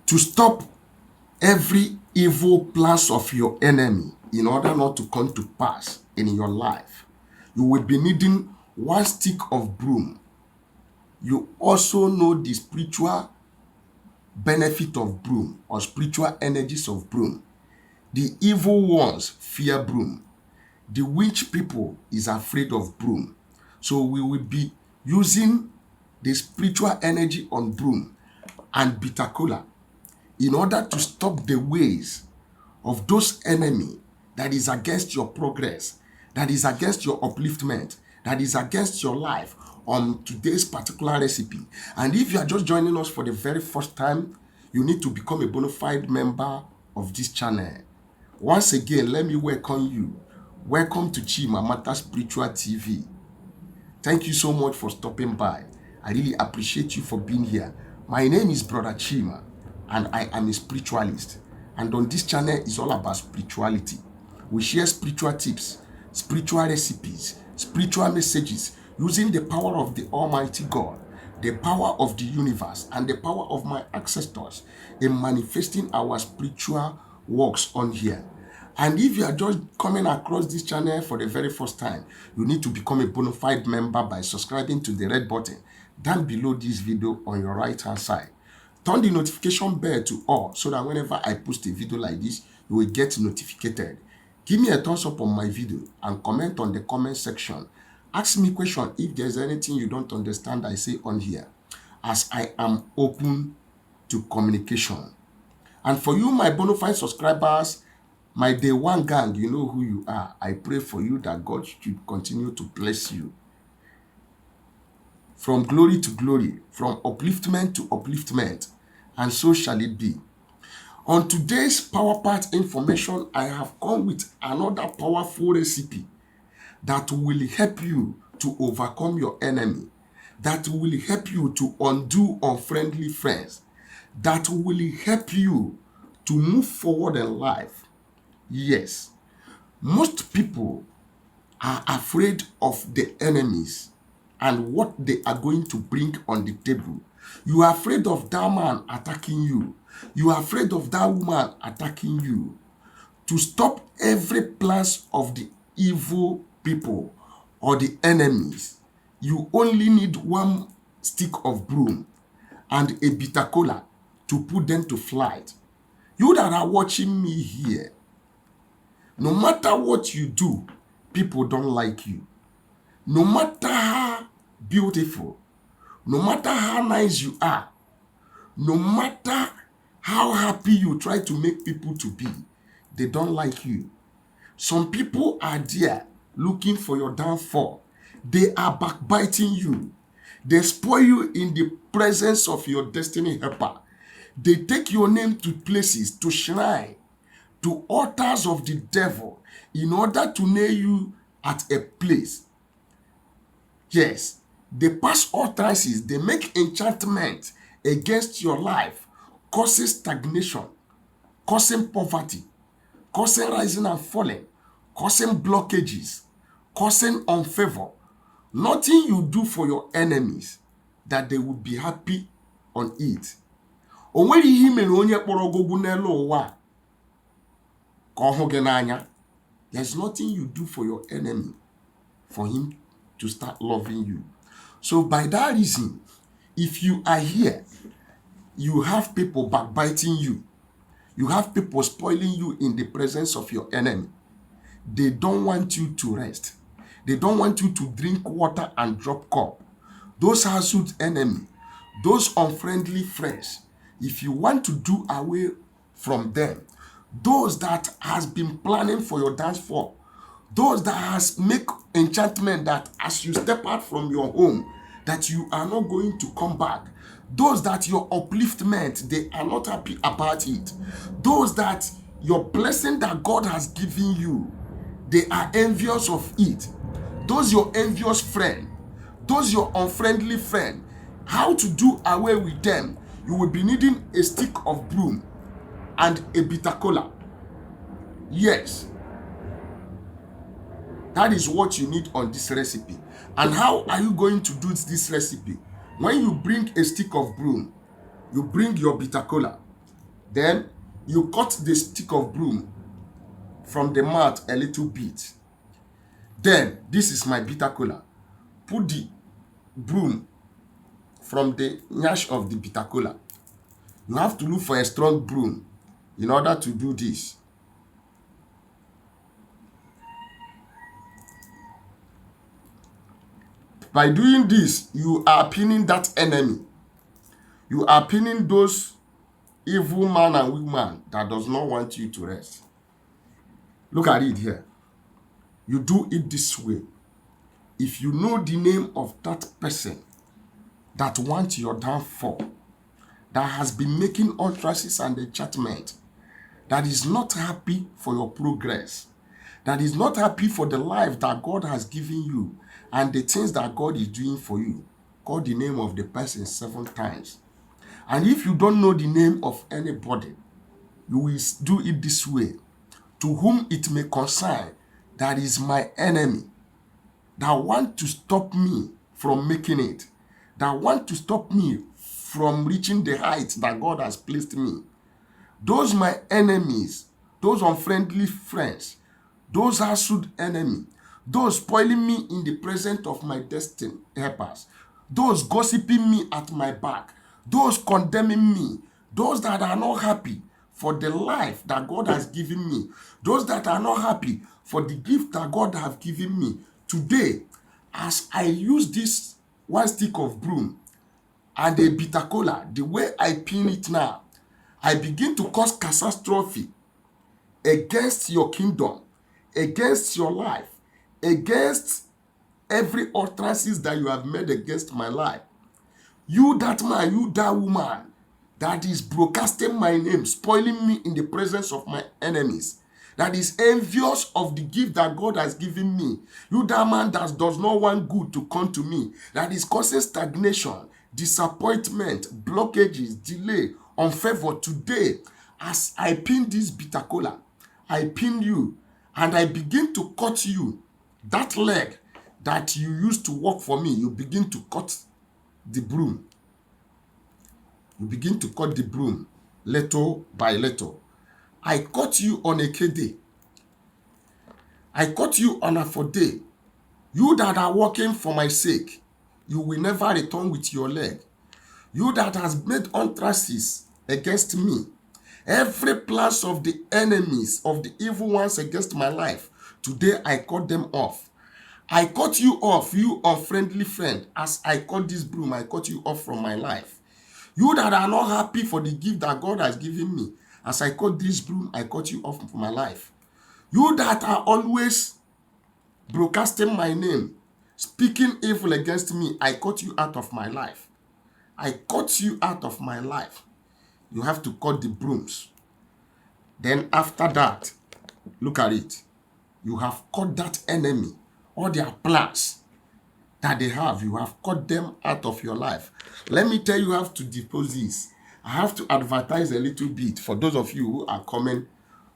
to stop every evil plans of your enemy in order not to come to pass in your life, you will be needing one stick of broom. You also know the spiritual benefit of broom or spiritual energies of broom. The evil ones fear broom. The witch people is afraid of broom. So we will be using the spiritual energy on broom and bitter kola in order to stop the ways of those enemy that is against your progress, that is against your upliftment, that is against your life on today's particular recipe. And if you are just joining us for the very first time, you need to become a bona fide member of this channel. Once again, let me welcome you. Welcome to Chima Matter Spiritual TV. Thank you so much for stopping by. I really appreciate you for being here. My name is Brother Chima, and I am a spiritualist. And on this channel is all about spirituality. We share spiritual tips, spiritual recipes, spiritual messages using the power of the Almighty God, the power of the universe, and the power of my ancestors in manifesting our spiritual works on here. And if you are just coming across this channel for the very first time, you need to become a bona fide member by subscribing to the red button down below this video on your right hand side. Turn the notification bell to all so that whenever I post a video like this, you will get notified. Give me a thumbs up on my video and comment on the comment section. Ask me question if there's anything you don't understand I say on here, as I am open to communication. And for you, my bona fide subscribers, my day one gang, you know who you are. I pray for you that God should continue to bless you. From glory to glory, from upliftment to upliftment, and so shall it be. On today's Power Part information, I have come with another powerful recipe that will help you to overcome your enemy, that will help you to undo unfriendly friends, that will help you to move forward in life. Yes, most people are afraid of the enemies and what they are going to bring on the table. You are afraid of that man attacking you. You are afraid of that woman attacking you. To stop every plans of the evil people or the enemies, you only need one stick of broom and a bitter kola to put them to flight. You that are watching me here, no matter what you do, people don't like you. No matter how beautiful, no matter how nice you are, no matter how happy you try to make people to be, they don't like you. Some people are there looking for your downfall. They are backbiting you. They spoil you in the presence of your destiny helper. They take your name to places, to shrine, to altars of the devil in order to nail you at a place. Yes, they pass altars, they make enchantment against your life, causing stagnation, causing poverty, causing rising and falling, causing blockages, causing unfavor. Nothing you do for your enemies that they will be happy on it. Onwere ihe mere onye kpọrọ ogogwu n'elu ụwa ka ọ hụ gị n'anya. There's nothing you do for your enemy for him to start loving you. So by that reason, if you are here, you have people backbiting you. You have people spoiling you in the presence of your enemy. They don't want you to rest. They don't want you to drink water and drop cup. Those household enemy, those unfriendly friends, if you want to do away from them, those that has been planning for your downfall, those that has make enchantment that as you step out from your home, that you are not going to come back, those that your upliftment, they are not happy about it, those that your blessing that God has given you, they are envious of it, those your envious friend, those your unfriendly friend, how to do away with them? You will be needing a stick of broom and a bitter kola. Yes, that is what you need on this recipe. And how are you going to do this recipe? When you bring a stick of broom, you bring your bitter kola, Then you cut the stick of broom from the mouth a little bit. Then this is my bitter kola. Put the broom from the nyash of the bitter kola. You have to look for a strong broom in order to do this. By doing this, you are pinning that enemy. You are pinning those evil man and woman that does not want you to rest. Look at it here. You do it this way. If you know the name of that person that wants your downfall, that has been making utterances and enchantment, that is not happy for your progress, that is not happy for the life that God has given you and the things that God is doing for you, call the name of the person 7 times. And if you don't know the name of anybody, you will do it this way. To whom it may concern, that is my enemy, that want to stop me from making it, that want to stop me from reaching the heights that God has placed me. Those my enemies, those unfriendly friends, those household enemy, those spoiling me in the presence of my destiny helpers, those gossiping me at my back, those condemning me, those that are not happy for the life that God has given me, those that are not happy for the gift that God has given me. Today, as I use this one stick of broom and a bitter kola, the way I pin it now, I begin to cause catastrophe against your kingdom, against your life, against every utterances that you have made against my life. You that man, you that woman that is broadcasting my name, spoiling me in the presence of my enemies, that is envious of the gift that God has given me. You that man that does not want good to come to me, that is causing stagnation, disappointment, blockages, delay, unfavor. Today, as I pin this bitter kola, I pin you and I begin to cut you. That leg that you used to work for me, you begin to cut the broom. You begin to cut the broom little by little. I cut you on a K-day. I cut you on a 4-day. You that are working for my sake, you will never return with your leg. You that has made utterances against me, every plans of the enemies, of the evil ones against my life, today I cut them off. I cut you off, you unfriendly friend. As I cut this broom, I cut you off from my life. You that are not happy for the gift that God has given me, as I cut this broom, I cut you off from my life. You that are always broadcasting my name, speaking evil against me, I cut you out of my life. I cut you out of my life. You have to cut the brooms. Then after that, look at it. You have cut that enemy, all their plans that they have, you have cut them out of your life. Let me tell you how to dispose this. I have to advertise a little bit for those of you who are coming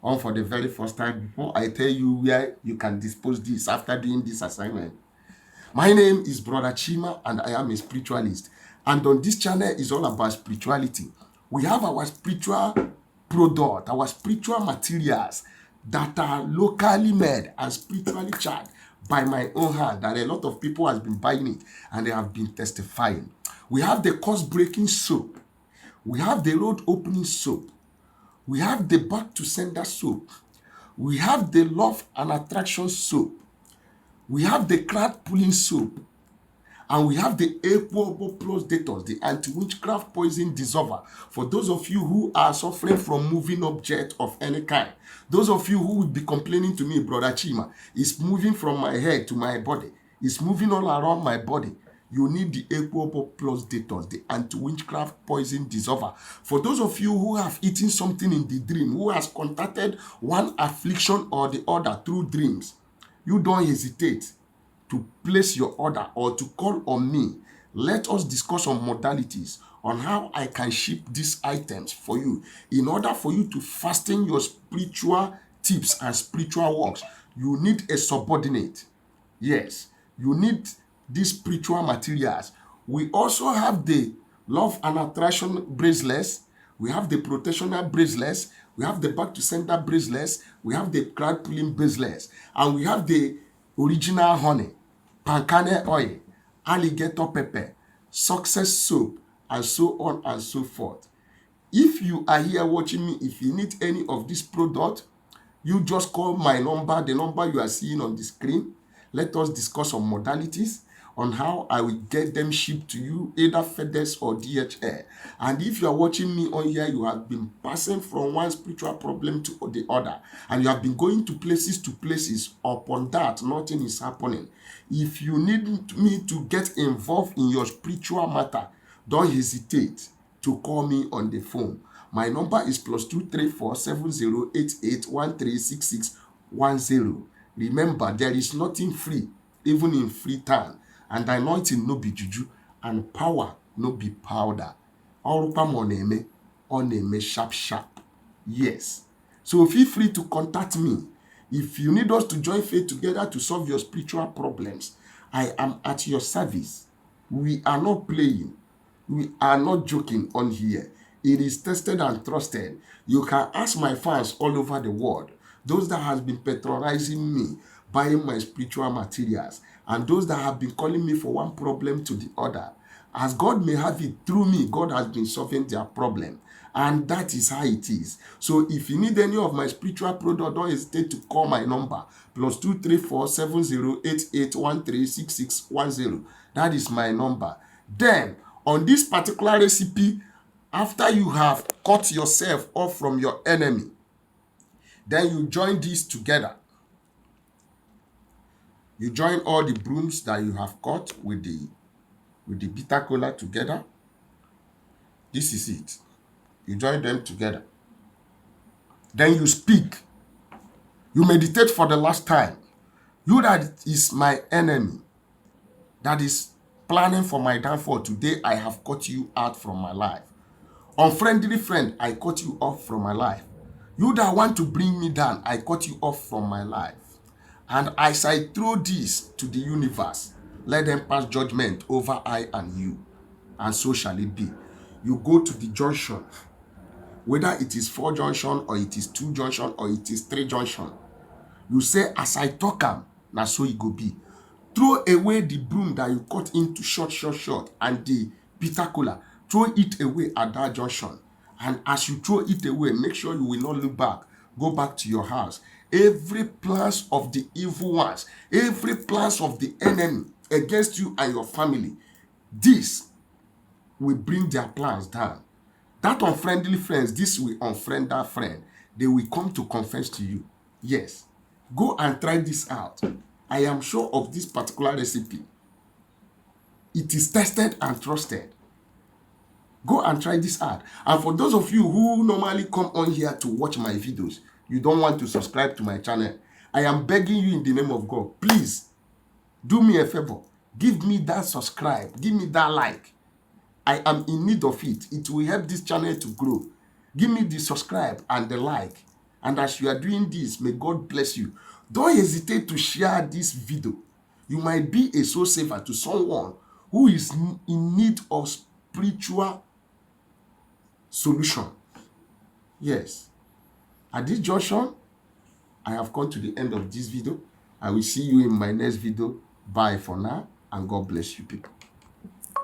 on for the very first time before I tell you where you can dispose this after doing this assignment. My name is Brother Chima and I am a spiritualist. And on this channel is all about spirituality. We have our spiritual product, our spiritual materials that are locally made and spiritually charged by my own hand, that a lot of people has been buying it and they have been testifying. We have the course breaking soap. We have the road opening soap. We have the back to sender soap. We have the love and attraction soap. We have the crowd pulling soap. And we have the equable plus detox, the anti-witchcraft poison dissolver. For those of you who are suffering from moving object of any kind, those of you who will be complaining to me, Brother Chima, it's moving from my head to my body, it's moving all around my body. You need the equable plus detox, the anti-witchcraft poison dissolver. For those of you who have eaten something in the dream, who has contacted one affliction or the other through dreams, you don't hesitate to place your order or to call on me. Let us discuss on modalities on how I can ship these items for you. In order for you to fasten your spiritual tips and spiritual works, you need a subordinate. Yes, you need these spiritual materials. We also have the love and attraction bracelets. we have the protectional bracelets, we have the back to center bracelets, we have the crowd pulling bracelets, and we have the original honey, palm kernel oil, alligator pepper, success soap, and so on and so forth. If you are here watching me, if you need any of this product, you just call my number, the number you are seeing on the screen. Let us discuss on modalities, on how I will get them shipped to you, either FedEx or DHL. And if you are watching me on here, you have been passing from one spiritual problem to the other, and you have been going to places. Upon that, nothing is happening. If you need me to get involved in your spiritual matter, don't hesitate to call me on the phone. My number is +234-7088-136610. Remember, there is nothing free, even in free time. And anointing no be juju, and power no be powder. Ọrụkwa ma ọ na-eme sharp. Yes. So feel free to contact me. If you need us to join faith together to solve your spiritual problems, I am at your service. We are not playing. We are not joking on here. It is tested and trusted. You can ask my fans all over the world, those that has been patronizing me, buying my spiritual materials, and those that have been calling me for one problem to the other. As God may have it, through me, God has been solving their problem. And that is how it is. So if you need any of my spiritual product, don't hesitate to call my number, +234-7088-136610. That is my number. Then, on this particular recipe, after you have cut yourself off from your enemy, then you join these together. You join all the brooms that you have cut with the bitter kola together. This is it. You join them together. Then you speak. You meditate for the last time. You that is my enemy, that is planning for my downfall, today I have cut you out from my life. Unfriendly friend, I cut you off from my life. You that want to bring me down, I cut you off from my life. And as I throw this to the universe, let them pass judgment over I and you. And so shall it be. You go to the junction, whether it is 4 junction, or it is 2 junction, or it is 3 junction. You say, as I talk am, na so it go be. Throw away the broom that you cut into short, and the bitter kola. Throw it away at that junction. And as you throw it away, make sure you will not look back. Go back to your house. Every plans of the evil ones, every plans of the enemy against you and your family, this will bring their plans down. That unfriendly friends, this will unfriend that friend. They will come to confess to you. Yes. Go and try this out. I am sure of this particular recipe. It is tested and trusted. Go and try this out. And for those of you who normally come on here to watch my videos, you don't want to subscribe to my channel, I am begging you in the name of God, please do me a favor. Give me that subscribe. Give me that like. I am in need of it. It will help this channel to grow. Give me the subscribe and the like. And as you are doing this, may God bless you. Don't hesitate to share this video. You might be a soul saver to someone who is in need of spiritual solution. Yes. At this junction, I have come to the end of this video. I will see you in my next video. Bye for now, and God bless you people.